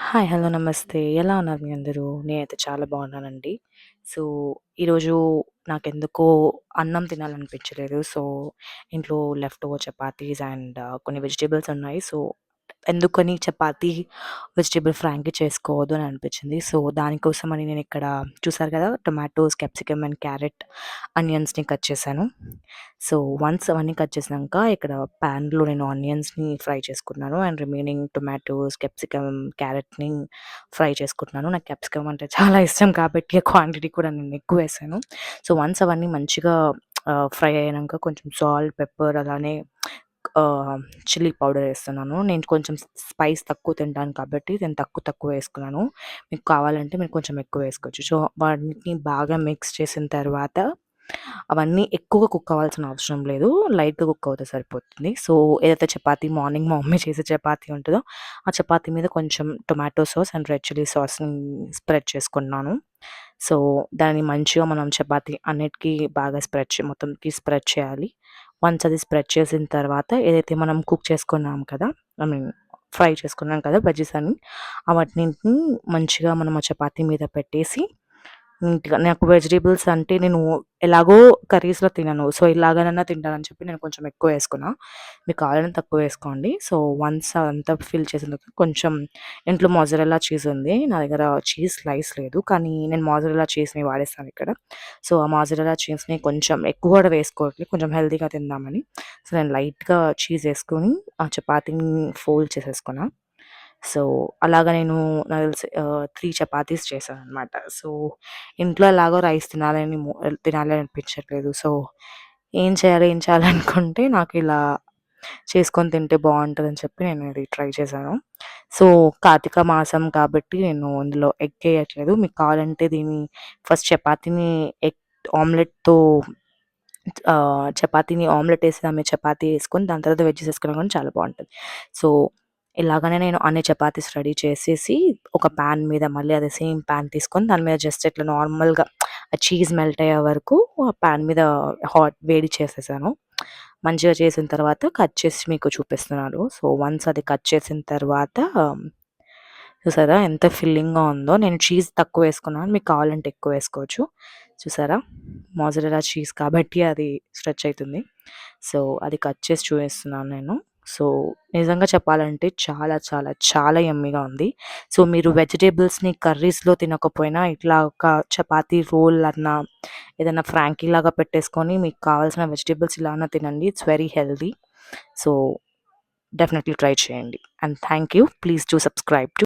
Hi. Hello. నమస్తే. ఎలా ఉన్నారు మీ అందరూ? నేనైతే చాలా బాగున్నానండి. సో, ఈరోజు నాకెందుకో అన్నం తినాలనిపించలేదు. సో, ఇంట్లో లెఫ్ట్ ఓవర్ చపాతీస్ అండ్ కొన్ని వెజిటబుల్స్ ఉన్నాయి. సో, ఎందుకని చపాతీ, వెజిటబుల్ ఫ్రాంకీ చేసుకోవద్దు అని అనిపించింది. సో, దానికోసమని నేనిక్కడ చూసారు కదా! టొమాటోస్, క్యాప్సికమ్ అండ్ క్యారెట్, ఆనియన్స్‌ని కట్ చేశాను. సో, వన్స్ అవన్నీ కట్ చేసినంక ఇక్కడ పాన్‌లో నేను ఆనియన్స్‌ని ఫ్రై చేసుకున్నాను. అండ్ రిమైనింగ్ టొమాటోస్, క్యాప్సికమ్, క్యారెట్‌ని ఫ్రై చేసుకుంటున్నాను. నాకు క్యాప్సికమ్ అంటే చాలా ఇష్టం కాబట్టి క్వాంటిటీ కూడా నేను ఎక్కువేశాను. సో, వన్స్ అవన్నీ మంచిగా ఫ్రై అయినంక కొంచెం సాల్ట్, పెప్పర్ అలానే చిల్లీ పౌడర్ ఏస్తున్నాను. నేను కొంచెం స్పైస్ తక్కువ తింటాను కాబట్టి నేను తక్కువ వేసుకున్నాను. మీకు కావాలంటే మీరు కొంచెం ఎక్కువ వేసుకోవచ్చు. సో, వాటిని బాగా మిక్స్ చేసిన తర్వాత అవన్నీ ఎక్కువ కుక్ అవ్వాల్సిన అవసరం లేదు. లైట్‌గా కుక్ అవుతే సరిపోతుంది. సో, ఏదైతే చపాతీ మార్నింగ్ మా మమ్మీ చేసే చపాతీ ఉంటదో, ఆ చపాతీ మీద కొంచెం tomato sauce and red chilli సాస్‌ని స్ప్రెడ్ చేసుకున్నాను. సో, దాన్ని మంచిగా మనం చపాతీ అన్నిటికి బాగా మొత్తంకి స్ప్రెడ్ చేయాలి. వన్స్ అది స్ప్రెడ్ చేసిన తర్వాత ఏదైతే మనం కుక్ చేసుకున్నాం కదా! ఐ మీన్ ఫ్రై చేసుకున్నాం కదా! వెజ్జీస్ అన్ని అవన్నిటిని మంచిగా మనం ఆ చపాతీ మీద పెట్టేసి నీట్‌గా నాకు వెజిటబుల్స్ అంటే నేను ఎలాగో కర్రీస్‌లో తినను. సో, ఇలాగనన్నా తింటానని చెప్పి నేను కొంచెం ఎక్కువేసుకున్నా. మీకు కావాలంటే తక్కువేసుకోండి. సో, వన్స్ అదంతా ఫిల్ చేసిన తర్వాత కొంచెం ఇంట్లో మొజరెల్లా చీజ్ ఉంది. నా దగ్గర చీజ్ స్లైస్ లేదు. కానీ నేను మొజరెల్లా చీజ్‌ని వాడేస్తాను ఇక్కడ. సో, ఆ మొజరెల్లా చీజ్‌ని కొంచెం ఎక్కువ కూడా వేసుకోవట్లేదు. కొంచెం హెల్తీగా తిందామని. సో, నేను లైట్‌గా చీజ్ ఏసుకొని ఆ చపాతీని ఫోల్డ్ చేసేసుకున్నా. సో, అలాగా నేను నాకు తెలిసి 3 చపాతీస్ చేశాననమాట. సో, ఇంట్లో ఎలాగో రైస్ తినాలి అనిపించట్లేదు. సో, ఏం చేయాలి అనుకుంటే నాకిలా చేసుకొని తింటే బావుంటదని చెప్పి నేను ఇది ట్రై చేశాను. సో, కార్తీక మాసం కాబట్టి నేను ఇందులో ఎగ్ ఎయట్లేదు. మీకు కావాలంటే దీన్ని ఫస్ట్ చపాతీని ఎగ్ ఆమ్లెట్‌తో చపాతీని ఆమ్లెట్ ఏసి దాని మీద చపాతీ ఏసుకొని దాని తర్వాత వెజ్జీస్ ఏసుకున్నా గాని చాలా బావుంటది. సో, ఇలాగనే నేను అన్ని చపాతీస్ రెడీ చేసేసి ఒక పాన్ మీద మళ్ళీ అదే సేమ్ పాన్ తీసుకొని దాని మీద జస్ట్ ఇట్లా నార్మల్‌గా ఆ చీజ్ మెల్ట్ అయ్యే వరకు ఆ పాన్ మీద వేడి చేసేసాను. మంచిగా చేసిన తర్వాత కట్ చేసి మీకు చూపిస్తున్నాను. సో, వన్స్ అది కట్ చేసిన తర్వాత చూసారా ఎంత ఫిల్లింగ్‌గా ఉందో. నేను చీజ్ తక్కువేసుకున్నాను. మీకు కావాలంటే ఎక్కువేసుకోవచ్చు. చూసారా? మోజరెల్లా చీజ్ కాబట్టి అది స్ట్రెచ్ అయితుంది. సో, అది కట్ చేసి చూపిస్తున్నాను నేను. సో, నిజంగా చెప్పాలంటే చాలా యమ్మీగా ఉంది. సో, మీరు వెజిటబుల్స్‌ని కర్రీస్‌లో తినకపోయినా ఇట్లా ఒక చపాతీ రోల్ అన్నా, ఏదైనా ఫ్రాంకీ లాగా పెట్టేసుకొని మీకు కావాల్సిన వెజిటబుల్స్ ఇలా అన్నా తినండి. It's very healthy. So, definitely try చేయండి. And thank you. Please do subscribe to